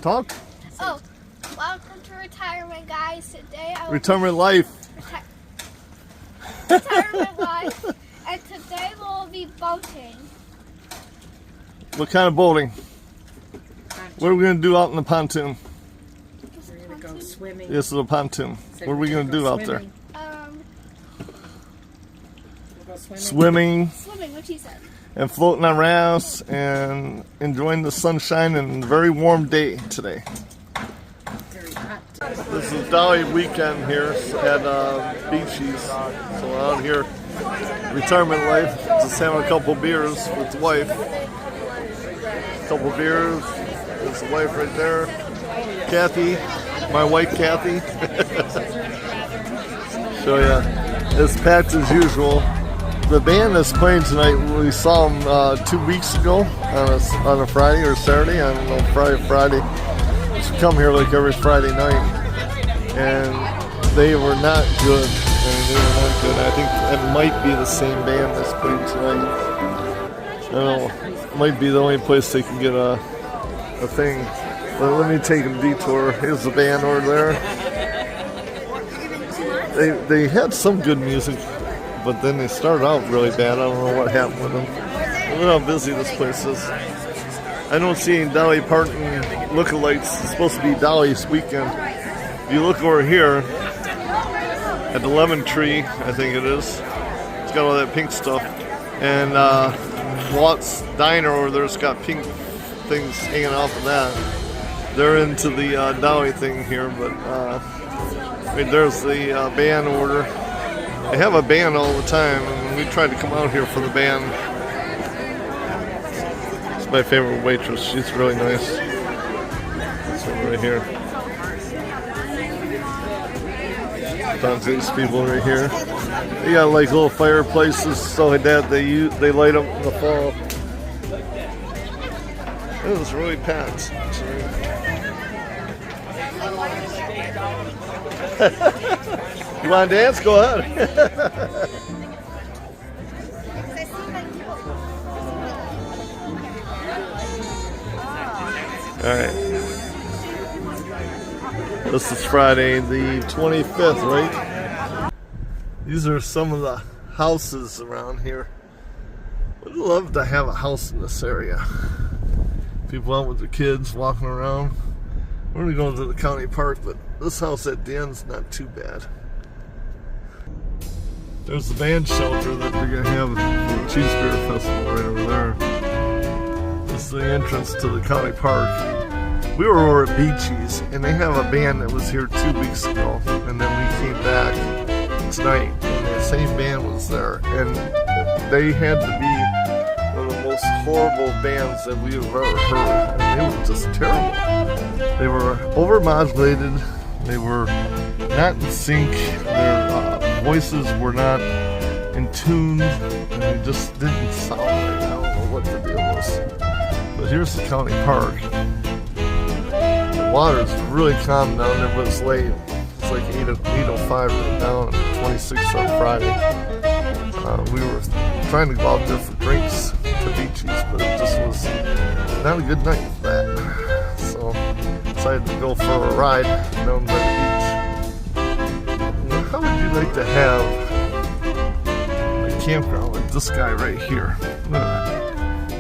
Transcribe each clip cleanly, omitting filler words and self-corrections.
Talk. Oh, welcome to retirement, guys. Today I will Retirement life. retirement life, and today we'll be boating. What kind of boating? What are we going to do out in the pontoon? We're going to go swimming. Yes, the pontoon. What are we going to do out there? We'll go Swimming. Swimming, what she said. And floating on rafts and enjoying the sunshine and a very warm day today. Very hot. This is Dolly weekend here at Beaches. So out here, retirement life, just having a couple beers with the wife. A couple beers. There's the wife right there. Kathy, my wife Kathy. So yeah, it's packed as usual. The band that's playing tonight, we saw them 2 weeks ago on a Friday or Saturday. I don't know, Friday. They should come here like every Friday night. And they were not good. I think it might be the same band that's playing tonight. I don't know. It might be the only place they can get a thing. But let me take a detour. Here's the band over there. They had some good music, but then they started out really bad. I don't know what happened with them. Look how busy this place is. I don't see any Dolly Parton lookalikes. It's supposed to be Dolly's weekend. If you look over here at the lemon tree, I think it is. It's got all that pink stuff. And Walt's Diner over there's got pink things hanging off of that. They're into the Dolly thing here, but I mean, there's the band order. They have a band all the time, and we tried to come out here for the band. It's my favorite waitress. She's really nice. This one right here. Tons of these people right here. They got like little fireplaces, stuff like that. They light up in the fall. It was really packed. You want to dance? Go ahead. All right. This is Friday the 25th, right? These are some of the houses around here. Would love to have a house in this area. People out with their kids walking around. We're going to go to the county park, but this house at the end's not too bad. There's the band shelter that they're going to have for the Cheese Beer Festival right over there. This is the entrance to the county park. We were over at Beaches, and they have a band that was here 2 weeks ago, and then we came back tonight, and the same band was there, and they had to be one of the most horrible bands that we've ever heard. And they were just terrible. They were overmodulated. They were not in sync. Their voices were not in tune, and they just didn't sound right. I don't know what the deal was. But here's the county park. The water's really calm down there, but it's late. It's like 8:05 right now, and 26th on Friday. We were trying to go out there for drinks to Beaches, but it just was not a good night for that. So decided to go for a ride down by the beach. How would you like to have a campground like this guy right here? Look at that.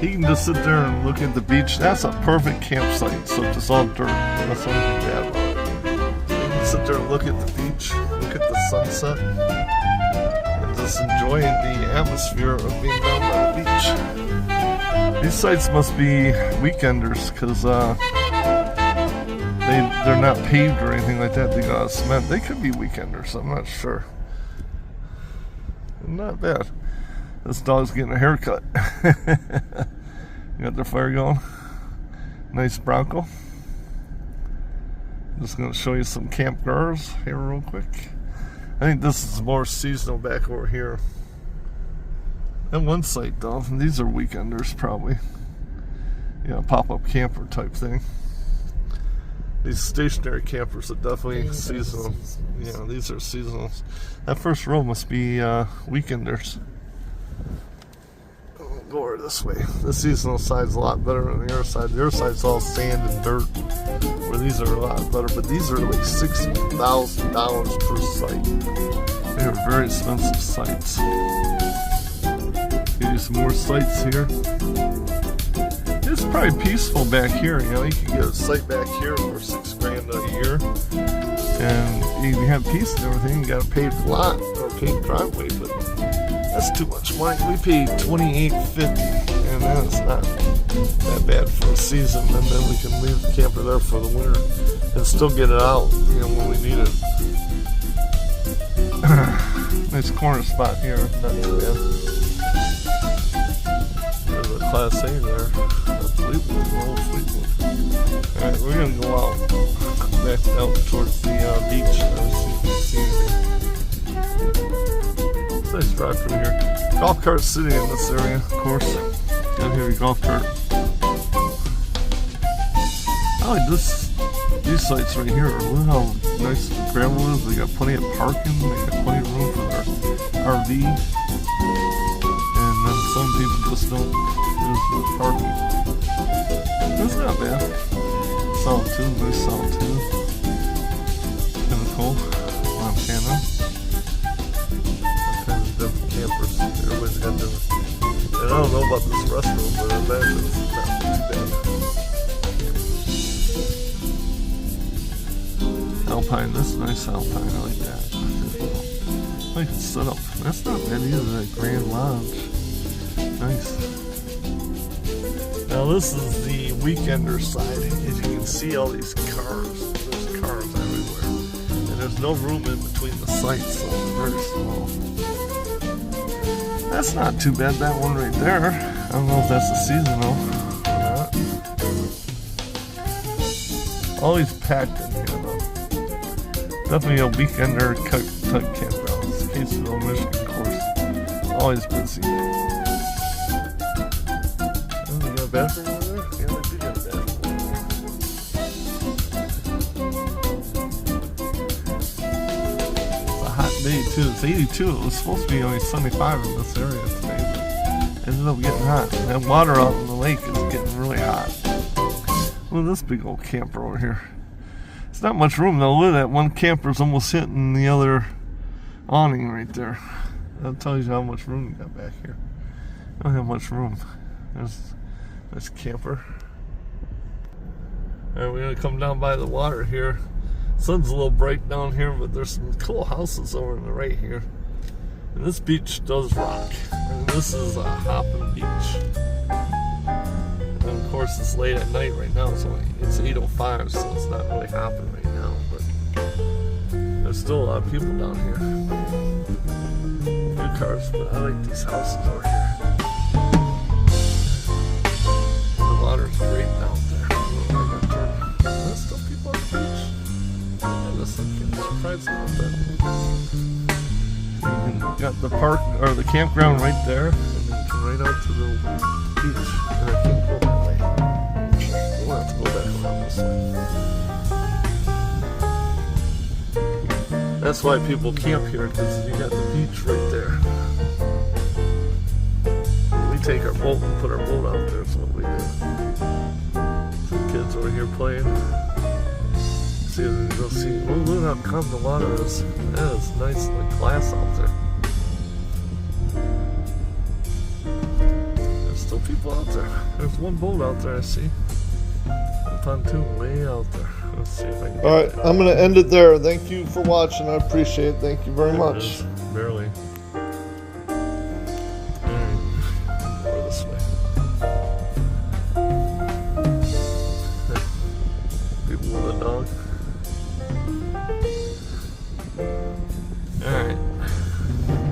He can just sit there and look at the beach. That's a perfect campsite, except it's all dirt. That's the only thing bad about it. So you can sit there and look at the beach, look at the sunset, and just enjoy the atmosphere of being down by the beach. These sites must be weekenders, because they're not paved or anything like that. They got cement. They could be weekenders. I'm not sure. Not bad. This dog's getting a haircut. You got their fire going. Nice Bronco. Just going to show you some camp girls here real quick. I think this is more seasonal back over here. At one site though, these are weekenders probably. Yeah, pop-up camper type thing. These stationary campers are definitely seasonal. Yeah, these are seasonal. That first row must be weekenders. I'll go over this way. The seasonal side's a lot better than the other side. The other side's all sand and dirt. where these are a lot better, but these are like $60,000 per site. They are very expensive sites. Give you some more sites here. It's probably peaceful back here. You know, you can get a site back here for $6 grand a year, and you can have peace and everything. You got a paved lot or paved driveway, but that's too much money. We paid $28.50, and that's not that bad for a season. And then we can leave the camper there for the winter and still get it out, you know, when we need it. Nice corner spot here, not too bad. There's a Class A there. Fleetwood, old Fleetwood. Alright, we're gonna go out, back out towards the beach, see if we see anything. It's a nice drive from here. Golf cart city in this area, of course. Down here, your golf cart. I like these sites right here. Look how nice the gravel is. They got plenty of parking. They got plenty of room for their RV. And then some people just don't use the parking. That's not bad. Solid too, nice solid too. Kind of cool. Montana. All kinds of different campers. Everybody's got different. And I don't know about this restroom, but I imagine it's not too bad. Alpine, this is nice Alpine. I like that. I like the setup. That's not bad either. That Grand Lodge. Nice. Now this is the weekender side. As you can see all these cars. There's cars everywhere. And there's no room in between the sites, so it's very small. That's not too bad, that one right there. I don't know if that's a seasonal or not. Always packed in here though. Definitely a weekender type campground. It's Caseyville, Michigan, of course. Always busy. Bathroom over there? Yeah, they do got a bathroom over there. It's a hot day too. It's 82. It was supposed to be only 75 in this area today, but it ended up getting hot. And that water out in the lake is getting really hot. Look at this big old camper over here. It's not much room though. Look at that. One camper's almost hitting the other awning right there. That tells you how much room you got back here. I don't have much room. There's nice camper. Alright, we're gonna come down by the water here. Sun's a little bright down here, but there's some cool houses over on the right here. And this beach does rock. And this is a hopping beach. And of course it's late at night right now, so it's 8:05, so it's not really hopping right now, but there's still a lot of people down here. Few cars, but I like these houses over here. Water's great down there. There's still people on the beach. I'm surprised about that. You got the park or the campground right there, and then you come right out to the beach. And I can't go that way. We'll have to go back around this way. That's why people camp here, because you got the beach right there. We take our boat and put our boat out there, is what we do. Some kids over here playing. See if we can go see. Oh, look how calm the water is. That is nice like glass out there. There's still people out there. There's one boat out there I see. A pontoon way out there. Let's see if I can. Alright, I'm going to end it there. Thank you for watching. I appreciate it. Thank you very much. Barely. Alright.